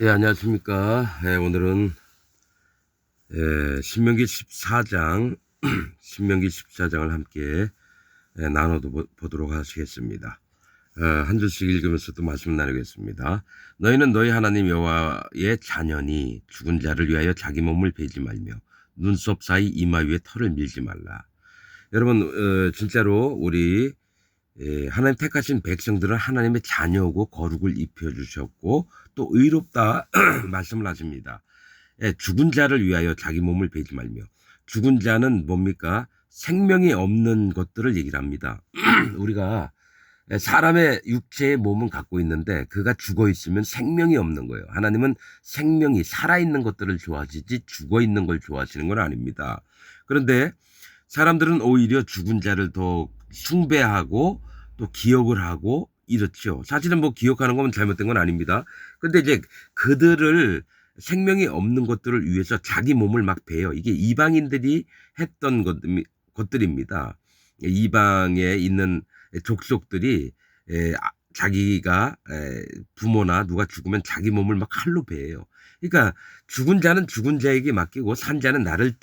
예, 안녕하십니까. 예, 오늘은 신명기 14장, 신명기 14장을 함께 보도록 하시겠습니다. 한 줄씩 읽으면서 또 말씀 나누겠습니다. 너희는 너희 하나님 여호와의 자녀니 죽은 자를 위하여 자기 몸을 베지 말며 눈썹 사이 이마 위에 털을 밀지 말라. 여러분, 진짜로 우리 하나님 택하신 백성들은 하나님의 자녀고 거룩을 입혀주셨고 또 의롭다 말씀을 하십니다. 죽은 자를 위하여 자기 몸을 베지 말며, 죽은 자는 뭡니까? 생명이 없는 것들을 얘기를 합니다. 우리가 사람의 육체의 몸은 갖고 있는데 그가 죽어 있으면 생명이 없는 거예요. 하나님은 생명이 살아있는 것들을 좋아하시지 죽어 있는 걸 좋아하시는 건 아닙니다. 그런데 사람들은 오히려 죽은 자를 더 숭배하고 또 기억을 하고 이렇죠. 사실은 뭐 기억하는 건 잘못된 건 아닙니다. 근데 이제 그들을 생명이 없는 것들을 위해서 자기 몸을 막 베요. 이게 이방인들이 했던 것들입니다. 이방에 있는 족속들이 자기가 부모나 누가 죽으면 자기 몸을 막 칼로 베요. 그러니까 죽은 자는 죽은 자에게 맡기고 산 자는 나를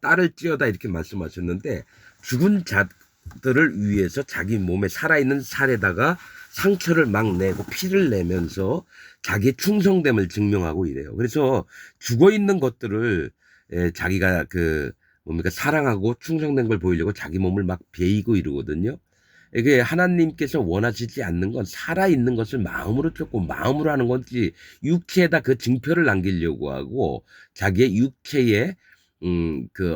딸을 찌어다 이렇게 말씀하셨는데, 죽은 자들을 위해서 자기 몸에 살아있는 살에다가 상처를 막 내고 피를 내면서 자기의 충성됨을 증명하고 이래요. 그래서 죽어 있는 것들을 자기가 뭡니까 사랑하고 충성된 걸 보이려고 자기 몸을 막 베이고 이러거든요. 이게 하나님께서 원하시지 않는 건 살아있는 것을 마음으로 쫓고 마음으로 하는 건지, 육체에다 그 증표를 남기려고 하고 자기의 육체에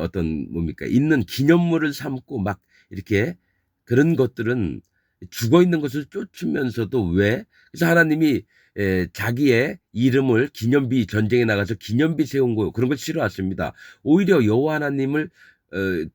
어떤 뭡니까 있는 기념물을 삼고 막 이렇게, 그런 것들은 죽어 있는 것을 쫓으면서도 왜, 그래서 하나님이 자기의 이름을 기념비, 전쟁에 나가서 기념비 세운 거 그런 걸 싫어하십니다. 오히려 여호와 하나님을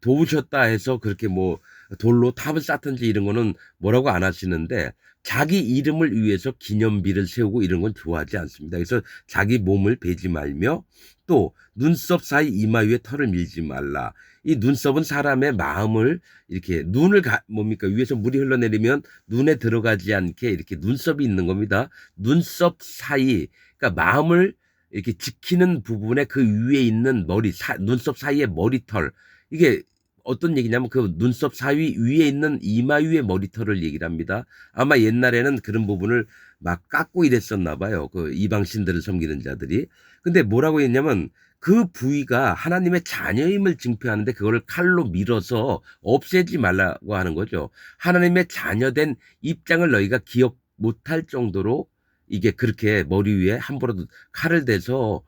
도우셨다 해서 그렇게 뭐 돌로 탑을 쌓든지 이런 거는 뭐라고 안 하시는데, 자기 이름을 위해서 기념비를 세우고 이런 건 좋아하지 않습니다. 그래서 자기 몸을 베지 말며 또 눈썹 사이 이마 위에 털을 밀지 말라. 이 눈썹은 사람의 마음을 이렇게 뭡니까 위에서 물이 흘러내리면 눈에 들어가지 않게 이렇게 눈썹이 있는 겁니다. 눈썹 사이, 그러니까 마음을 이렇게 지키는 부분에 그 위에 있는 눈썹 사이의 머리털, 이게 어떤 얘기냐면 그 눈썹 사이 위에 있는 이마 위의 머리털을 얘기를 합니다. 아마 옛날에는 그런 부분을 막 깎고 이랬었나 봐요. 그 이방 신들을 섬기는 자들이. 근데 뭐라고 했냐면 그 부위가 하나님의 자녀임을 증표하는데 그거를 칼로 밀어서 없애지 말라고 하는 거죠. 하나님의 자녀된 입장을 너희가 기억 못할 정도로 이게 그렇게 머리 위에 함부로 칼을 대서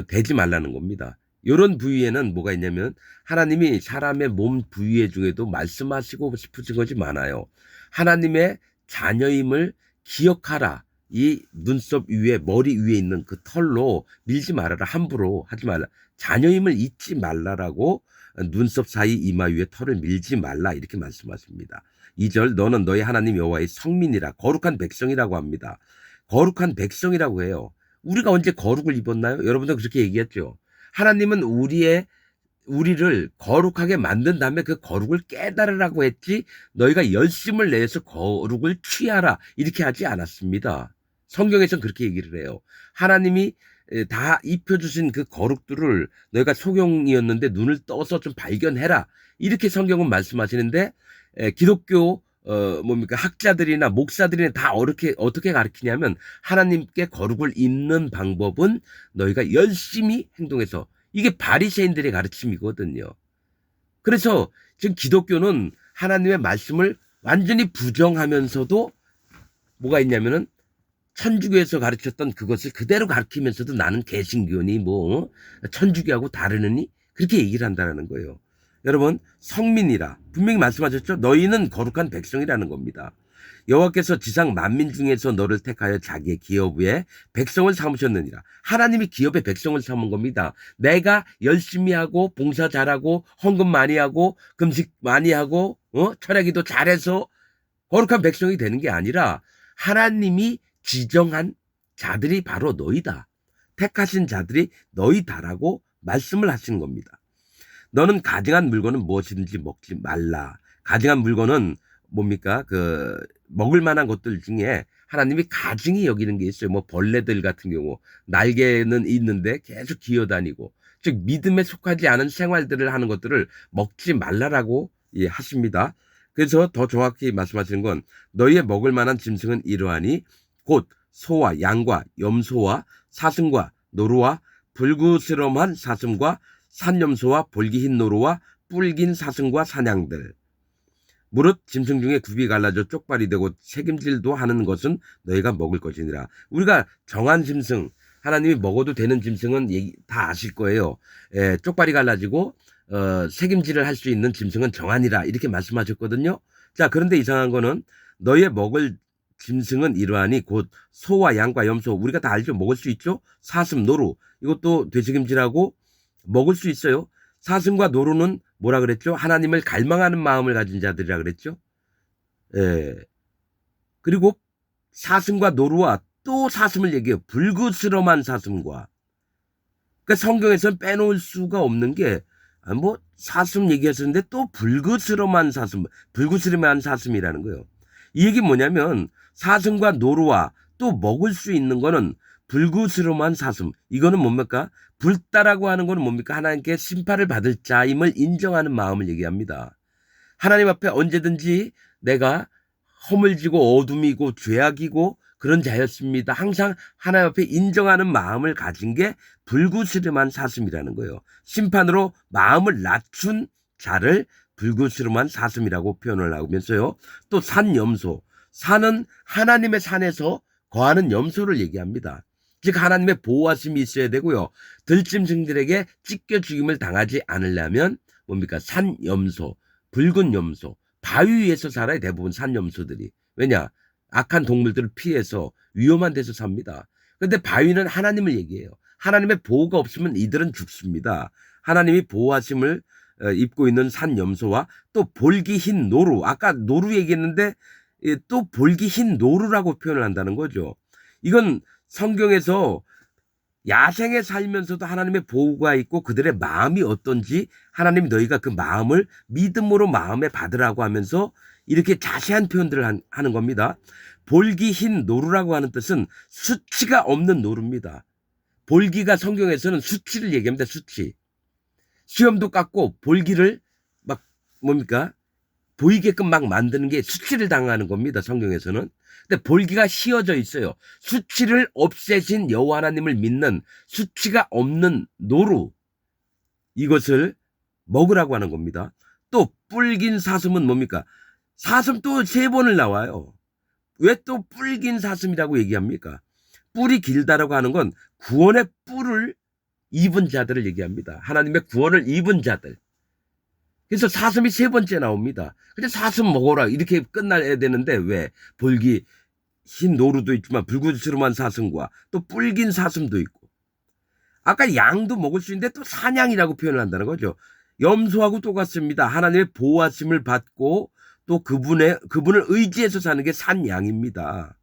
대지 말라는 겁니다. 이런 부위에는 뭐가 있냐면 하나님이 사람의 몸 부위 중에도 말씀하시고 싶으신 것이 많아요. 하나님의 자녀임을 기억하라. 이 눈썹 위에 머리 위에 있는 그 털로 밀지 말아라. 함부로 하지 말라. 자녀임을 잊지 말라라고, 눈썹 사이 이마 위에 털을 밀지 말라 이렇게 말씀하십니다. 2절 너는 너희 하나님 여호와의 성민이라 거룩한 백성이라고 합니다. 거룩한 백성이라고 해요. 우리가 언제 거룩을 입었나요? 여러분도 그렇게 얘기했죠. 하나님은 우리를 거룩하게 만든 다음에 그 거룩을 깨달으라고 했지, 너희가 열심을 내서 거룩을 취하라 이렇게 하지 않았습니다. 성경에서는 그렇게 얘기를 해요. 하나님이 다 입혀주신 그 거룩들을 너희가 소경이었는데 눈을 떠서 좀 발견해라 이렇게 성경은 말씀하시는데, 기독교 뭡니까 학자들이나 목사들이나 다 어떻게 가르치냐면 하나님께 거룩을 입는 방법은 너희가 열심히 행동해서, 이게 바리새인들의 가르침이거든요. 그래서 지금 기독교는 하나님의 말씀을 완전히 부정하면서도 뭐가 있냐면은 천주교에서 가르쳤던 그것을 그대로 가르치면서도 나는 개신교니 뭐 천주교하고 다르느니 그렇게 얘기를 한다는 거예요. 여러분, 성민이라 분명히 말씀하셨죠. 너희는 거룩한 백성이라는 겁니다. 여호와께서 지상 만민 중에서 너를 택하여 자기의 기업에 백성을 삼으셨느니라. 하나님이 기업의 백성을 삼은 겁니다. 내가 열심히 하고 봉사 잘하고 헌금 많이 하고 금식 많이 하고 철야기도 잘해서 거룩한 백성이 되는 게 아니라 하나님이 지정한 자들이 바로 너희다. 택하신 자들이 너희다라고 말씀을 하시는 겁니다. 너는 가증한 물건은 무엇이든지 먹지 말라. 가증한 물건은 뭡니까? 먹을 만한 것들 중에 하나님이 가증히 여기는 게 있어요. 뭐 벌레들 같은 경우 날개는 있는데 계속 기어다니고, 즉 믿음에 속하지 않은 생활들을 하는 것들을 먹지 말라라고 하십니다. 그래서 더 정확히 말씀하시는 건 너희의 먹을 만한 짐승은 이러하니 곧 소와 양과 염소와 사슴과 노루와 불구스름한 사슴과 산염소와 볼기흰 노루와 뿔긴 사슴과 사냥들. 무릇 짐승 중에 굽이 갈라져 쪽발이 되고 책임질도 하는 것은 너희가 먹을 것이니라. 우리가 정한 짐승, 하나님이 먹어도 되는 짐승은 다 아실 거예요. 쪽발이 갈라지고 책임질을 할 수 있는 짐승은 정하니라 이렇게 말씀하셨거든요. 자, 그런데 이상한 거는 너희의 먹을 짐승은 이러하니 곧 소와 양과 염소, 우리가 다 알죠. 먹을 수 있죠. 사슴, 노루, 이것도 되책임질하고 먹을 수 있어요. 사슴과 노루는 뭐라 그랬죠? 하나님을 갈망하는 마음을 가진 자들이라 그랬죠. 예. 그리고 사슴과 노루와 또 사슴을 얘기해요. 불그스름한 사슴과. 그러니까 성경에서는 빼놓을 수가 없는 게, 뭐 사슴 얘기하셨는데 또 불그스름한 사슴, 불그스름한 사슴이라는 거예요. 이 얘기 뭐냐면 사슴과 노루와 또 먹을 수 있는 거는 불구스름한 사슴. 이거는 뭡니까? 불다라고 하는 거는 뭡니까? 하나님께 심판을 받을 자임을 인정하는 마음을 얘기합니다. 하나님 앞에 언제든지 내가 허물지고 어둠이고 죄악이고 그런 자였습니다. 항상 하나님 앞에 인정하는 마음을 가진 게 불구스름한 사슴이라는 거예요. 심판으로 마음을 낮춘 자를 불구스름한 사슴이라고 표현을 하면서요. 또 산염소. 산은 하나님의 산에서 거하는 염소를 얘기합니다. 즉 하나님의 보호하심이 있어야 되고요. 들짐승들에게 찢겨 죽임을 당하지 않으려면 뭡니까? 산염소, 붉은 염소, 바위 위에서 살아요. 대부분 산염소들이. 왜냐? 악한 동물들을 피해서 위험한 데서 삽니다. 그런데 바위는 하나님을 얘기해요. 하나님의 보호가 없으면 이들은 죽습니다. 하나님이 보호하심을 입고 있는 산염소와 또 볼기흰 노루, 아까 노루 얘기했는데 또 볼기흰 노루라고 표현을 한다는 거죠. 이건 성경에서 야생에 살면서도 하나님의 보호가 있고 그들의 마음이 어떤지 하나님이 너희가 그 마음을 믿음으로 마음에 받으라고 하면서 이렇게 자세한 표현들을 하는 겁니다. 볼기흰 노루라고 하는 뜻은 수치가 없는 노루입니다. 볼기가 성경에서는 수치를 얘기합니다. 수치. 수염도 깎고 볼기를 막 뭡니까? 보이게끔 막 만드는 게 수치를 당하는 겁니다. 성경에서는. 근데 볼기가 휘어져 있어요. 수치를 없애신 여호와 하나님을 믿는 수치가 없는 노루. 이것을 먹으라고 하는 겁니다. 또 뿔긴 사슴은 뭡니까? 사슴 또 3번을 나와요. 왜 또 뿔긴 사슴이라고 얘기합니까? 뿔이 길다라고 하는 건 구원의 뿔을 입은 자들을 얘기합니다. 하나님의 구원을 입은 자들. 그래서 사슴이 3번째 나옵니다. 근데 사슴 먹어라 이렇게 끝나야 되는데 왜? 볼기 흰 노루도 있지만 불구스름한 사슴과 또 뿔긴 사슴도 있고, 아까 양도 먹을 수 있는데 또 사냥이라고 표현을 한다는 거죠. 염소하고 똑같습니다. 하나님의 보호하심을 받고 또 그분을 의지해서 사는 게 산양입니다.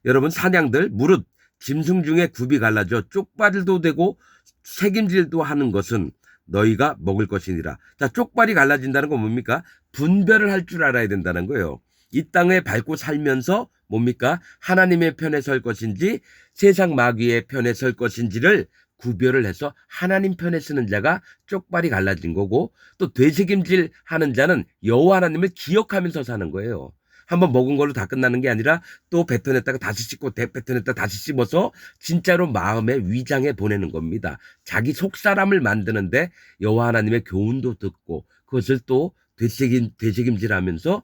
여러분, 사냥들 무릇 짐승 중에 굽이 갈라져 쪽발도 되고 책임질도 하는 것은 너희가 먹을 것이니라. 자, 쪽발이 갈라진다는 건 뭡니까? 분별을 할 줄 알아야 된다는 거예요. 이 땅에 밟고 살면서 뭡니까? 하나님의 편에 설 것인지 세상 마귀의 편에 설 것인지를 구별을 해서 하나님 편에 쓰는 자가 쪽발이 갈라진 거고, 또 되책임질 하는 자는 여호와 하나님을 기억하면서 사는 거예요. 한번 먹은 걸로 다 끝나는 게 아니라 또 뱉어냈다가 다시 씻고 뱉어냈다가 다시 씹어서 진짜로 마음의 위장에 보내는 겁니다. 자기 속사람을 만드는데 여호와 하나님의 교훈도 듣고 그것을 또 되책임질하면서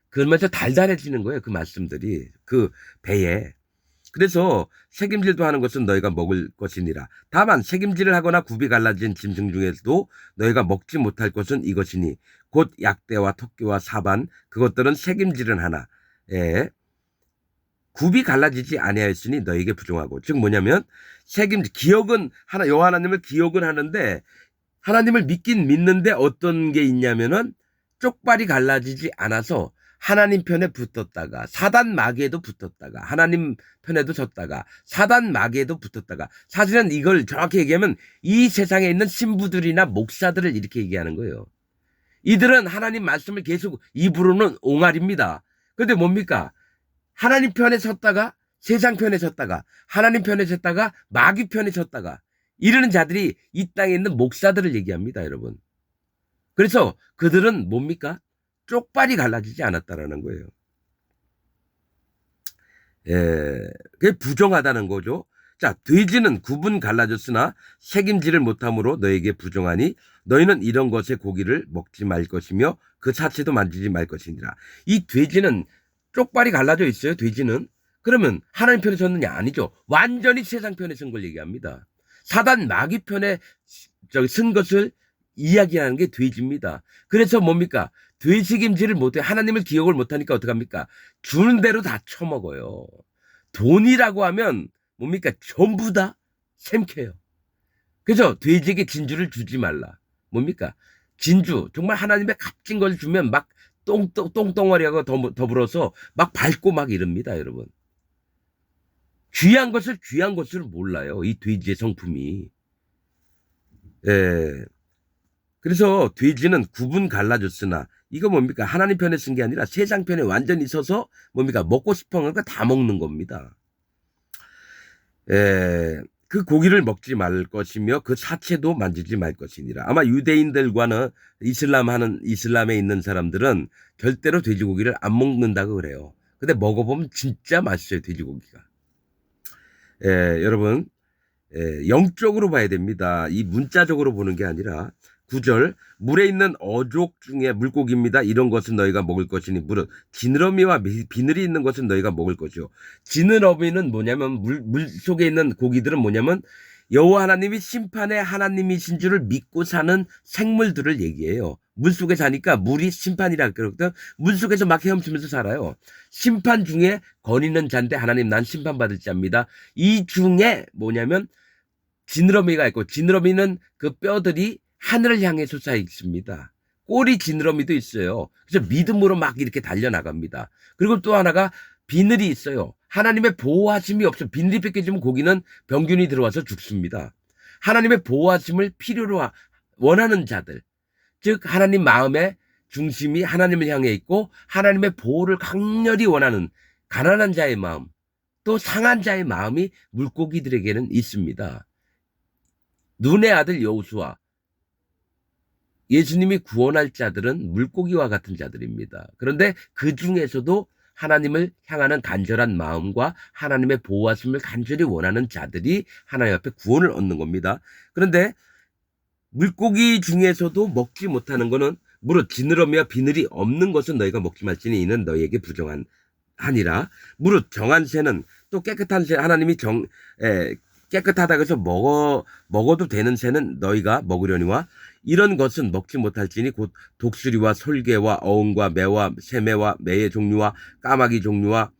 그러면서 달달해지는 거예요. 그 말씀들이 그 배에. 그래서 책임질도 하는 것은 너희가 먹을 것이니라. 다만 책임질을 하거나 굽이 갈라진 짐승 중에서도 너희가 먹지 못할 것은 이것이니 곧 약대와 토끼와 사반, 그것들은 책임질은 하나 굽이 갈라지지 아니하였으니 너희에게 부정하고. 즉 뭐냐면 기억은 하나, 여호와 하나님을 기억은 하는데 하나님을 믿긴 믿는데 어떤 게 있냐면은 쪽발이 갈라지지 않아서 하나님 편에 붙었다가 사단 마귀에도 붙었다가 하나님 편에도 졌다가 사단 마귀에도 붙었다가, 사실은 이걸 정확히 얘기하면 이 세상에 있는 신부들이나 목사들을 이렇게 얘기하는 거예요. 이들은 하나님 말씀을 계속 입으로는 옹알입니다. 근데 뭡니까? 하나님 편에 섰다가 세상 편에 섰다가 하나님 편에 섰다가 마귀 편에 섰다가 이러는 자들이 이 땅에 있는 목사들을 얘기합니다, 여러분. 그래서 그들은 뭡니까? 쪽발이 갈라지지 않았다라는 거예요. 그게 부정하다는 거죠. 자, 돼지는 구분 갈라졌으나 책임지를 못함으로 너에게 부정하니 너희는 이런 것의 고기를 먹지 말 것이며 그 자체도 만지지 말 것이니라. 이 돼지는 쪽발이 갈라져 있어요, 돼지는. 그러면 하나님 편에 섰느냐? 아니죠. 완전히 세상 편에 선 걸 얘기합니다. 사단 마귀 편에 쓴 것을 이야기하는 게 돼지입니다. 그래서 뭡니까? 되책임지를 못해 하나님을 기억을 못하니까 어떡합니까? 주는 대로 다 처먹어요. 돈이라고 하면 뭡니까? 전부 다 샘켜요. 그래서 돼지에게 진주를 주지 말라. 뭡니까? 진주, 정말 하나님의 값진 걸 주면 막 똥덩어리하고 더불어서 막 밟고 막 이럽니다, 여러분. 귀한 것을 귀한 것을 몰라요, 이 돼지의 성품이. 예. 그래서 돼지는 구분 갈라졌으나 이거 뭡니까? 하나님 편에 쓴 게 아니라 세상 편에 완전히 서서 뭡니까? 먹고 싶은 거 다 먹는 겁니다. 그 고기를 먹지 말 것이며 그 사체도 만지지 말 것이니라. 아마 유대인들과는 이슬람에 있는 사람들은 절대로 돼지고기를 안 먹는다고 그래요. 근데 먹어보면 진짜 맛있어요, 돼지고기가. 여러분, 영적으로 봐야 됩니다. 이 문자적으로 보는 게 아니라 9절 물에 있는 어족 중에 물고기입니다. 이런 것은 너희가 먹을 것이니 물은 지느러미와 비늘이 있는 것은 너희가 먹을 것이요. 지느러미는 뭐냐면 물 속에 있는 고기들은 뭐냐면 여호와 하나님이 심판의 하나님이신 줄을 믿고 사는 생물들을 얘기해요. 물 속에 사니까 물이 심판이라 그러거든. 물 속에서 막 헤엄치면서 살아요. 심판 중에 거니는 자인데 하나님 난 심판받을 자입니다. 이 중에 뭐냐면 지느러미가 있고 지느러미는 그 뼈들이 하늘을 향해 솟아 있습니다. 꼬리 지느러미도 있어요. 그래서 믿음으로 막 이렇게 달려나갑니다. 그리고 또 하나가 비늘이 있어요. 하나님의 보호하심이 없어 비늘이 뺏겨지면 고기는 병균이 들어와서 죽습니다. 하나님의 보호하심을 필요로 원하는 자들, 즉 하나님 마음의 중심이 하나님을 향해 있고 하나님의 보호를 강렬히 원하는 가난한 자의 마음, 또 상한 자의 마음이 물고기들에게는 있습니다. 눈의 아들 여호수아, 예수님이 구원할 자들은 물고기와 같은 자들입니다. 그런데 그 중에서도 하나님을 향하는 간절한 마음과 하나님의 보호하심을 간절히 원하는 자들이 하나님 앞에 구원을 얻는 겁니다. 그런데 물고기 중에서도 먹지 못하는 것은 무릇 지느러미와 비늘이 없는 것은 너희가 먹지 말지니 이는 너희에게 부정한 하니라. 무릇 정한 새는 또 깨끗한 새, 하나님이 깨끗하다고 해서 먹어도 되는 새는 너희가 먹으려니와 이런 것은 먹지 못할지니 곧 독수리와 솔개와 어흥과 매와 새매와 매의 종류와 까마귀 종류와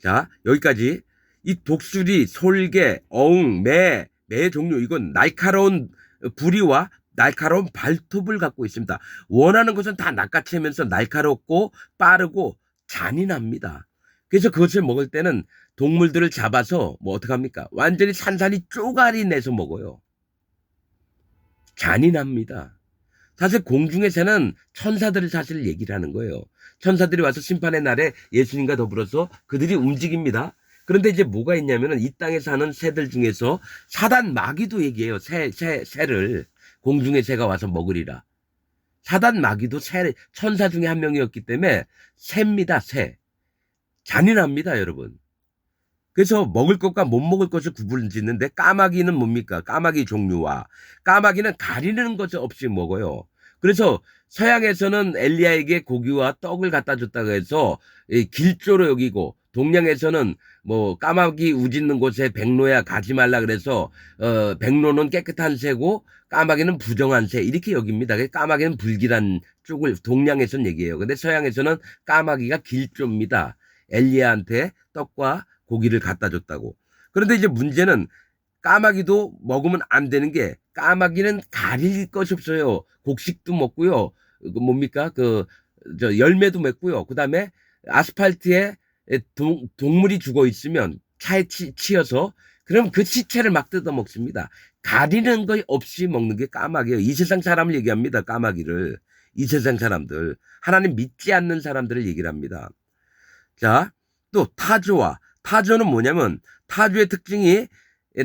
자 여기까지 이 독수리, 솔개, 어흥, 매의 종류 이건 날카로운 부리와 날카로운 발톱을 갖고 있습니다. 원하는 것은 다 낚아채면서 날카롭고 빠르고 잔인합니다. 그래서 그것을 먹을 때는 동물들을 잡아서 뭐 어떡합니까? 완전히 산산이 쪼가리 내서 먹어요. 잔인합니다. 사실 공중의 새는 천사들을 사실 얘기를 하는 거예요. 천사들이 와서 심판의 날에 예수님과 더불어서 그들이 움직입니다. 그런데 이제 뭐가 있냐면은 이 땅에 사는 새들 중에서 사단 마귀도 얘기해요. 새를 공중의 새가 와서 먹으리라. 사단 마귀도 천사 중에 한 명이었기 때문에 새입니다. 새. 잔인합니다, 여러분. 그래서 먹을 것과 못 먹을 것을 구분 짓는데 까마귀는 뭡니까? 까마귀 종류와 까마귀는 가리는 것 없이 먹어요. 그래서 서양에서는 엘리야에게 고기와 떡을 갖다 줬다고 해서 길조로 여기고 동양에서는 뭐 까마귀 우짖는 곳에 백로야 가지 말라 그래서 백로는 깨끗한 새고 까마귀는 부정한 새 이렇게 여깁니다. 까마귀는 불길한 쪽을 동양에서는 얘기해요. 근데 서양에서는 까마귀가 길조입니다. 엘리야한테 떡과 고기를 갖다 줬다고. 그런데 이제 문제는 까마귀도 먹으면 안 되는 게 까마귀는 가릴 것이 없어요. 곡식도 먹고요. 뭡니까? 열매도 맺고요. 그 다음에 아스팔트에 동물이 죽어 있으면 차에 치여서 그럼 그 시체를 막 뜯어 먹습니다. 가리는 것 없이 먹는 게 까마귀예요. 이 세상 사람을 얘기합니다. 까마귀를. 이 세상 사람들, 하나님 믿지 않는 사람들을 얘기를 합니다. 자, 또 타조는 뭐냐면 타조의 특징이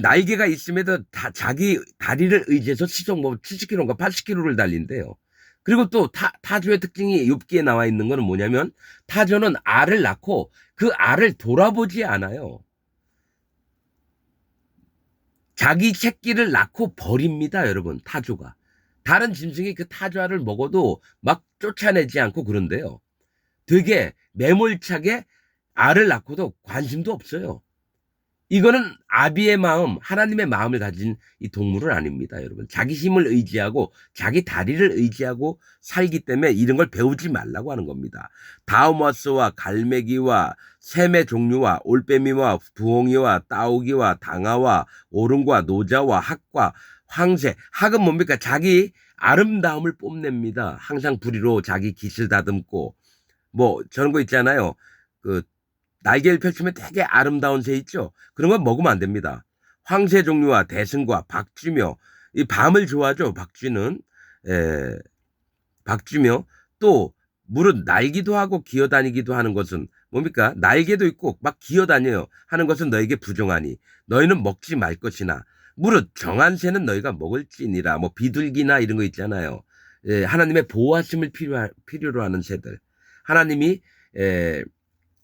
날개가 있음에도 자기 다리를 의지해서 시속 뭐 70km인가 80km를 달린대요. 그리고 또 타조의 특징이 욥기에 나와 있는 거는 뭐냐면 타조는 알을 낳고 그 알을 돌아보지 않아요. 자기 새끼를 낳고 버립니다, 여러분. 타조가. 다른 짐승이 그 타조알을 먹어도 막 쫓아내지 않고 그런데요. 되게 매몰차게 알을 낳고도 관심도 없어요. 이거는 아비의 마음, 하나님의 마음을 가진 이 동물은 아닙니다, 여러분. 자기 힘을 의지하고 자기 다리를 의지하고 살기 때문에 이런 걸 배우지 말라고 하는 겁니다. 다우마스와 갈매기와 샘의 종류와 올빼미와 부엉이와 따오기와 당아와 오름과 노자와 학과 황새. 학은 뭡니까? 자기 아름다움을 뽐냅니다. 항상 부리로 자기 깃을 다듬고 뭐 저런 거 있잖아요. 그 날개를 펼치면 되게 아름다운 새 있죠. 그런 건 먹으면 안 됩니다. 황새 종류와 대승과 박쥐며 이 밤을 좋아하죠. 박쥐는 박쥐며 또 무릇 날기도 하고 기어다니기도 하는 것은 뭡니까? 날개도 있고 막 기어다녀요 하는 것은 너에게 부정하니 너희는 먹지 말 것이나 무릇 정한 새는 너희가 먹을지니라. 뭐 비둘기나 이런 거 있잖아요. 하나님의 보호하심을 필요로 하는 새들. 하나님이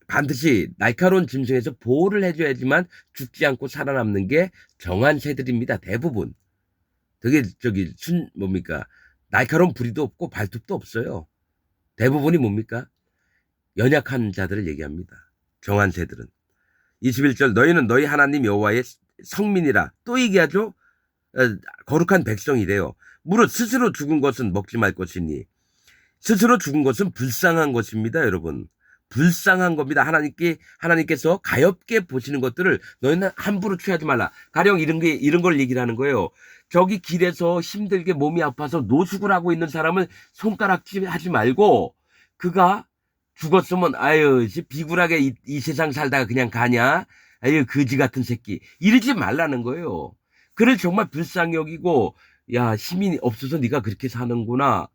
반드시 날카로운 짐승에서 보호를 해줘야지만 죽지 않고 살아남는 게 정한 새들입니다. 대부분. 되게 뭡니까? 날카로운 부리도 없고 발톱도 없어요. 대부분이 뭡니까? 연약한 자들을 얘기합니다. 정한 새들은. 21절 너희는 너희 하나님 여호와의 성민이라. 또 얘기하죠. 거룩한 백성이래요. 무릇 스스로 죽은 것은 먹지 말 것이니 스스로 죽은 것은 불쌍한 것입니다, 여러분. 불쌍한 겁니다. 하나님께서 가엾게 보시는 것들을 너희는 함부로 취하지 말라. 가령 이런 걸 얘기를 하는 거예요. 저기 길에서 힘들게 몸이 아파서 노숙을 하고 있는 사람을 손가락질 하지 말고 그가 죽었으면 아유 비굴하게 이 세상 살다가 그냥 가냐? 아유 거지 같은 새끼. 이러지 말라는 거예요. 그를 정말 불쌍히 여기고 야 힘이 없어서 네가 그렇게 사는구나.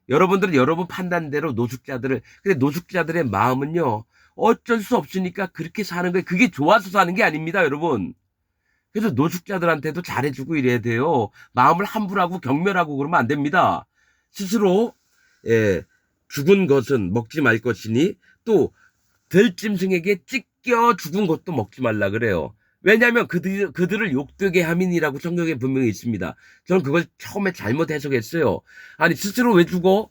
여러분들은 여러분 판단대로 근데 노숙자들의 마음은요, 어쩔 수 없으니까 그렇게 사는 거예요. 그게 좋아서 사는 게 아닙니다, 여러분. 그래서 노숙자들한테도 잘해주고 이래야 돼요. 마음을 함부로 하고 경멸하고 그러면 안 됩니다. 스스로, 죽은 것은 먹지 말 것이니 또 들짐승에게 찢겨 죽은 것도 먹지 말라 그래요. 왜냐하면 그들을 욕되게 함이니라고 성경에 분명히 있습니다. 저는 그걸 처음에 잘못 해석했어요. 아니 스스로 왜 죽어?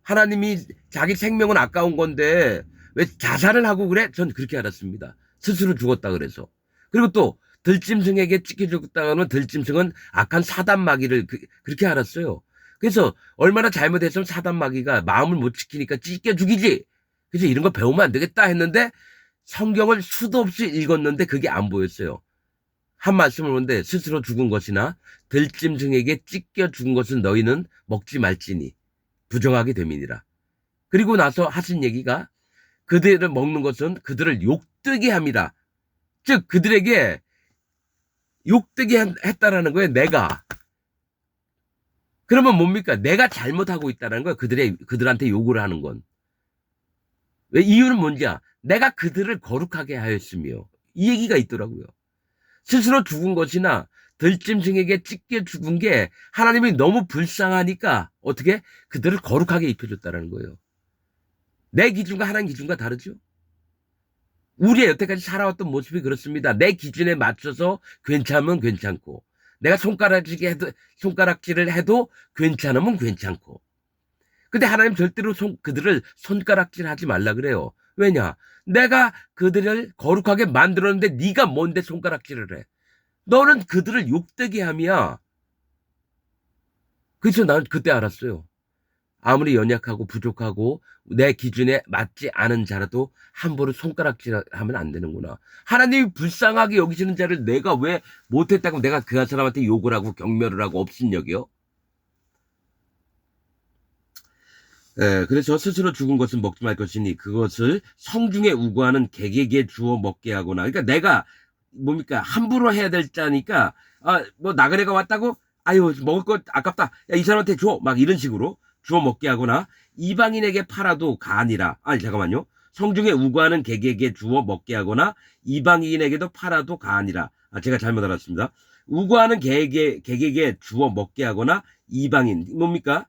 하나님이 자기 생명은 아까운 건데 왜 자살을 하고 그래? 전 그렇게 알았습니다. 스스로 죽었다 그래서. 그리고 또 들짐승에게 찢겨 죽었다 하면 들짐승은 악한 사단마귀를 그렇게 알았어요. 그래서 얼마나 잘못했으면 사단마귀가 마음을 못 지키니까 찢겨 죽이지. 그래서 이런 거 배우면 안 되겠다 했는데 성경을 수도 없이 읽었는데 그게 안 보였어요. 한 말씀을 보는데 스스로 죽은 것이나 들짐승에게 찢겨 죽은 것은 너희는 먹지 말지니 부정하게 됨이니라. 그리고 나서 하신 얘기가 그들을 먹는 것은 그들을 욕되게 함이라. 즉 그들에게 욕되게 했다라는 거예요. 내가. 그러면 뭡니까? 내가 잘못하고 있다는 거예요. 그들한테 욕을 하는 건. 왜 이유는 뭔지야? 내가 그들을 거룩하게 하였으며 이 얘기가 있더라고요. 스스로 죽은 것이나 들짐승에게 찢겨 죽은 게 하나님이 너무 불쌍하니까 어떻게 그들을 거룩하게 입혀줬다는 거예요. 내 기준과 하나님 기준과 다르죠. 우리의 여태까지 살아왔던 모습이 그렇습니다. 내 기준에 맞춰서 괜찮으면 괜찮고 내가 손가락질을 해도 괜찮으면 괜찮고 근데 하나님 절대로 그들을 손가락질하지 말라 그래요. 왜냐? 내가 그들을 거룩하게 만들었는데 네가 뭔데 손가락질을 해? 너는 그들을 욕되게 함이야. 그래서 난 그때 알았어요. 아무리 연약하고 부족하고 내 기준에 맞지 않은 자라도 함부로 손가락질하면 안 되는구나. 하나님이 불쌍하게 여기시는 자를 내가 왜 못했다고 내가 그 사람한테 욕을 하고 경멸을 하고 업신여겨? 그래서 스스로 죽은 것은 먹지 말 것이니 그것을 성중에 우고하는 객에게 주어 먹게 하거나. 그러니까 내가 뭡니까 함부로 해야 될 자니까 뭐 나그네가 왔다고 아유 먹을 것 아깝다. 야, 이 사람한테 줘. 막 이런 식으로 주워 먹게 하거나 이방인에게 팔아도 가아니라. 아니 잠깐만요. 성중에 우고하는 객에게 주워 먹게 하거나 이방인에게도 팔아도 가아니라. 제가 잘못 알았습니다. 우고하는 객에게 주워 먹게 하거나 이방인 뭡니까?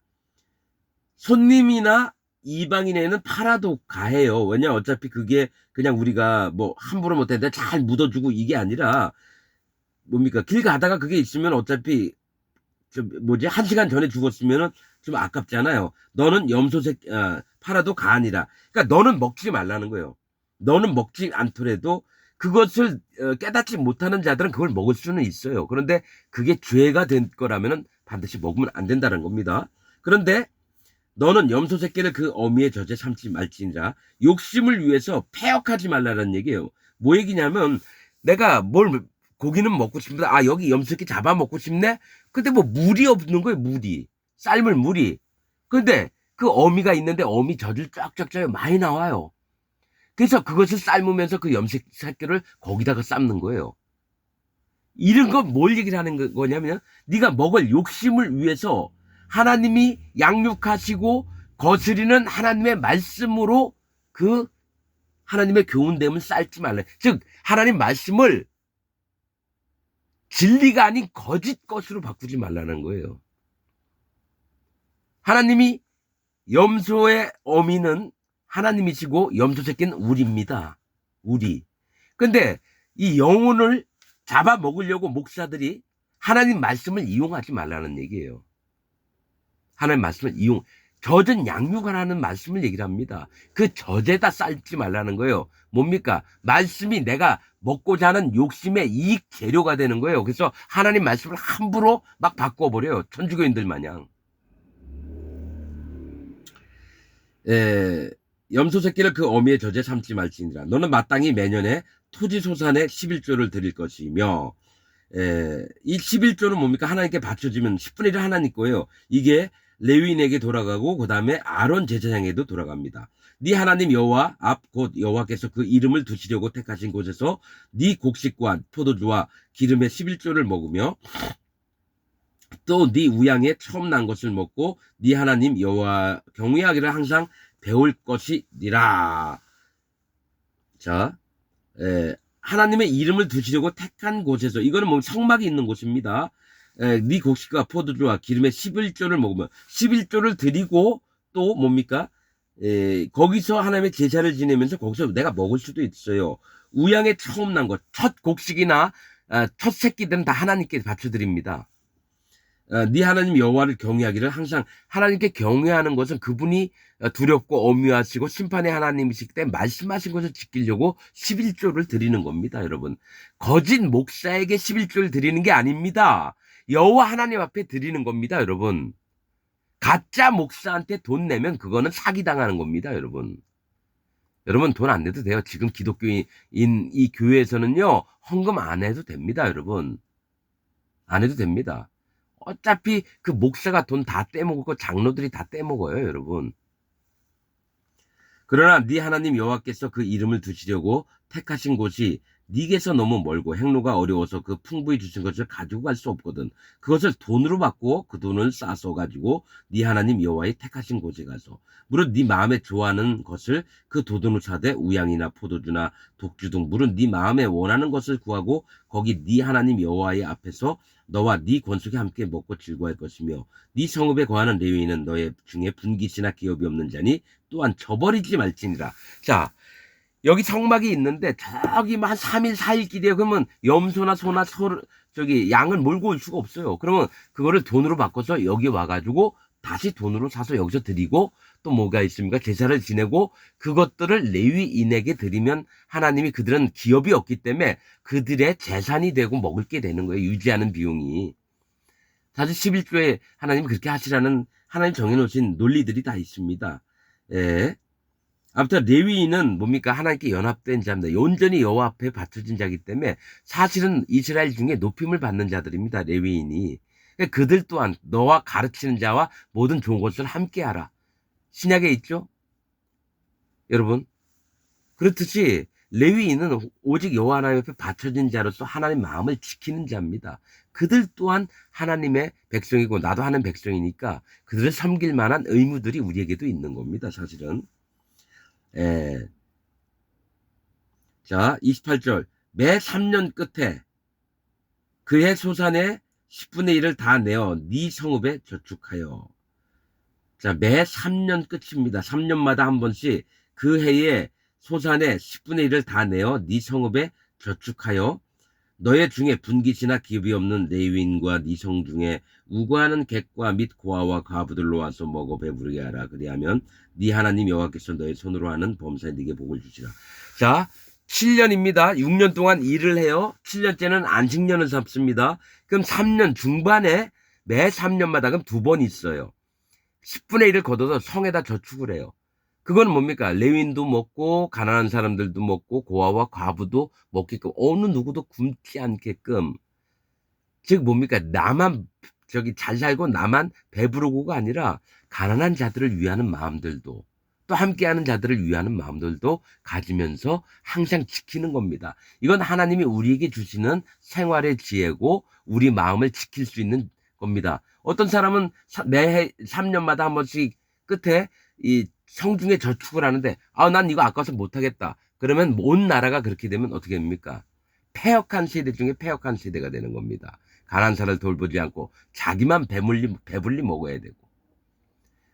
손님이나 이방인에는 팔아도 가해요. 왜냐 어차피 그게 그냥 우리가 뭐 함부로 못했는데 잘 묻어주고 이게 아니라 뭡니까? 길 가다가 그게 있으면 어차피 한 시간 전에 죽었으면은 좀 아깝잖아요. 너는 팔아도 가아니라. 그러니까 너는 먹지 말라는 거예요. 너는 먹지 않더라도 그것을 깨닫지 못하는 자들은 그걸 먹을 수는 있어요. 그런데 그게 죄가 된 거라면은 반드시 먹으면 안 된다는 겁니다. 그런데 너는 염소 새끼를 그 어미의 젖에 삼지 말지니라. 욕심을 위해서 패역하지 말라는 얘기예요. 뭐 얘기냐면 내가 고기는 먹고 싶다. 여기 염소 새끼 잡아 먹고 싶네. 근데 뭐 물이 없는 거예요. 물이. 삶을 물이. 근데 그 어미가 있는데 어미 젖을 쫙쫙 짜요. 많이 나와요. 그래서 그것을 삶으면서 그 염소 새끼를 거기다가 삶는 거예요. 이런 건 뭘 얘기를 하는 거냐면 네가 먹을 욕심을 위해서 하나님이 양육하시고 거스리는 하나님의 말씀으로 그 하나님의 교훈됨을 쌓지 말라. 즉 하나님 말씀을 진리가 아닌 거짓 것으로 바꾸지 말라는 거예요. 하나님이 염소의 어미는 하나님이시고 염소 새끼는 우리입니다. 우리. 근데 이 영혼을 잡아먹으려고 목사들이 하나님 말씀을 이용하지 말라는 얘기예요. 하나님 말씀을 젖은 양육하라는 말씀을 얘기를 합니다. 그 젖에다 쌓지 말라는 거예요. 뭡니까? 말씀이 내가 먹고자 하는 욕심의 이익 재료가 되는 거예요. 그래서 하나님 말씀을 함부로 막 바꿔버려요. 천주교인들 마냥. 염소 새끼를 그 어미의 젖에 삼지 말지니라. 너는 마땅히 매년에 토지 소산의 11조를 드릴 것이며 이 11조는 뭡니까? 하나님께 바쳐지면 10분의 1은 하나님 거예요. 이게 레위인에게 돌아가고 그 다음에 아론 제사장에게도 돌아갑니다. 네 하나님 여호와 앞 곧 여호와께서 그 이름을 두시려고 택하신 곳에서 네 곡식과 포도주와 기름의 11조를 먹으며 또 네 우양에 처음 난 것을 먹고 네 하나님 여호와 경외하기를 항상 배울 것이니라. 자, 하나님의 이름을 두시려고 택한 곳에서 이거는 뭐 성막이 있는 곳입니다. 네 곡식과 포도주와 기름의 11조를 먹으면 11조를 드리고 또 뭡니까? 거기서 하나님의 제사를 지내면서 거기서 내가 먹을 수도 있어요. 우양에 처음 난 것, 첫 곡식이나 첫 새끼들은 다 하나님께 바쳐드립니다. 네 하나님 여호와를 경외하기를 항상 하나님께 경외하는 것은 그분이 두렵고 엄유하시고 심판의 하나님이시기 때문에 말씀하신 것을 지키려고 11조를 드리는 겁니다. 여러분 거짓 목사에게 11조를 드리는 게 아닙니다. 여호와 하나님 앞에 드리는 겁니다. 여러분 가짜 목사한테 돈 내면 그거는 사기당하는 겁니다. 여러분 돈 안 내도 돼요. 지금 기독교인 이 교회에서는요 헌금 안 해도 됩니다. 여러분 안 해도 됩니다. 어차피 그 목사가 돈 다 떼먹고 장로들이 다 떼먹어요. 여러분 그러나 네 하나님 여호와께서 그 이름을 두시려고 택하신 곳이 네게서 너무 멀고 행로가 어려워서 그 풍부히 주신 것을 가지고 갈 수 없거든. 그것을 돈으로 받고 그 돈을 싸서 가지고 네 하나님 여호와의 택하신 곳에 가서 물론 네 마음에 좋아하는 것을 그 돈으로 사되 우양이나 포도주나 독주 등 물론 네 마음에 원하는 것을 구하고 거기 네 하나님 여호와의 앞에서 너와 네 권속이 함께 먹고 즐거워할 것이며 네 성읍에 거하는 레위인은 너의 중에 분깃이나 기업이 없는 자니 또한 저버리지 말지니라. 자 여기 성막이 있는데 저기 한 3일 4일 길이에요. 그러면 염소나 소나 양을 몰고 올 수가 없어요. 그러면 그거를 돈으로 바꿔서 여기 와가지고 다시 돈으로 사서 여기서 드리고 또 뭐가 있습니까? 제사를 지내고 그것들을 레위인에게 드리면 하나님이 그들은 기업이 없기 때문에 그들의 재산이 되고 먹을 게 되는 거예요. 유지하는 비용이. 사실 11조에 하나님이 그렇게 하시라는 하나님 정해놓으신 논리들이 다 있습니다. 아무튼 레위인은 뭡니까? 하나님께 연합된 자입니다. 온전히 여호와 앞에 바쳐진 자이기 때문에 사실은 이스라엘 중에 높임을 받는 자들입니다. 레위인이. 그러니까 그들 또한 너와 가르치는 자와 모든 좋은 것을 함께하라. 신약에 있죠? 여러분 그렇듯이 레위인은 오직 여호와 하나님 앞에 바쳐진 자로서 하나님 마음을 지키는 자입니다. 그들 또한 하나님의 백성이고 나도 하는 백성이니까 그들을 섬길 만한 의무들이 우리에게도 있는 겁니다. 사실은. 예. 자, 28절. 매 3년 끝에 그의 소산의 10분의 1을 다 내어 네 성읍에 저축하여. 자, 매 3년 끝입니다. 3년마다 한 번씩 그 해에 소산의 10분의 1을 다 내어 네 성읍에 저축하여 너의 중에 분깃이나 기업이 없는 레위인과 네 성 중에 우고하는 객과 및 고아와 과부들로 와서 먹어 배부르게 하라. 그리하면 네 하나님 여호와께서 너의 손으로 하는 범사에 네게 복을 주시라. 자, 7년입니다. 6년 동안 일을 해요. 7년째는 안식년을 잡습니다. 그럼 3년 중반에 매 3년마다 그럼 2번 있어요. 10분의 1을 걷어서 성에다 저축을 해요. 그건 뭡니까? 레위인도 먹고 가난한 사람들도 먹고 고아와 과부도 먹게끔 어느 누구도 굶지 않게끔, 즉 뭡니까? 나만 잘 살고 나만 배부르고가 아니라 가난한 자들을 위하는 마음들도 또 함께하는 자들을 위하는 마음들도 가지면서 항상 지키는 겁니다. 이건 하나님이 우리에게 주시는 생활의 지혜고 우리 마음을 지킬 수 있는 겁니다. 어떤 사람은 매해 3년마다 한 번씩 끝에 이 성중에 저축을 하는데 난 이거 아까워서 못하겠다. 그러면 온 나라가 그렇게 되면 어떻게 됩니까? 패역한 세대 중에 패역한 세대가 되는 겁니다. 가난한 사람을 돌보지 않고 자기만 배불리 먹어야 되고.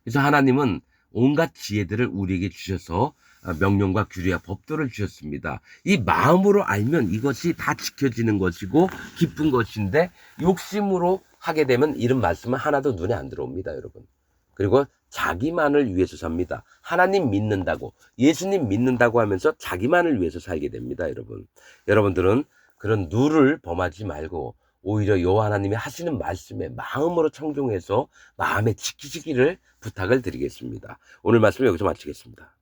그래서 하나님은 온갖 지혜들을 우리에게 주셔서 명령과 규례와 법도를 주셨습니다. 이 마음으로 알면 이것이 다 지켜지는 것이고 기쁜 것인데 욕심으로 하게 되면 이런 말씀은 하나도 눈에 안 들어옵니다, 여러분. 그리고 자기만을 위해서 삽니다. 하나님 믿는다고, 예수님 믿는다고 하면서 자기만을 위해서 살게 됩니다, 여러분. 여러분들은 그런 누를 범하지 말고 오히려 여호와 하나님이 하시는 말씀에 마음으로 청종해서 마음에 지키시기를 부탁을 드리겠습니다. 오늘 말씀 여기서 마치겠습니다.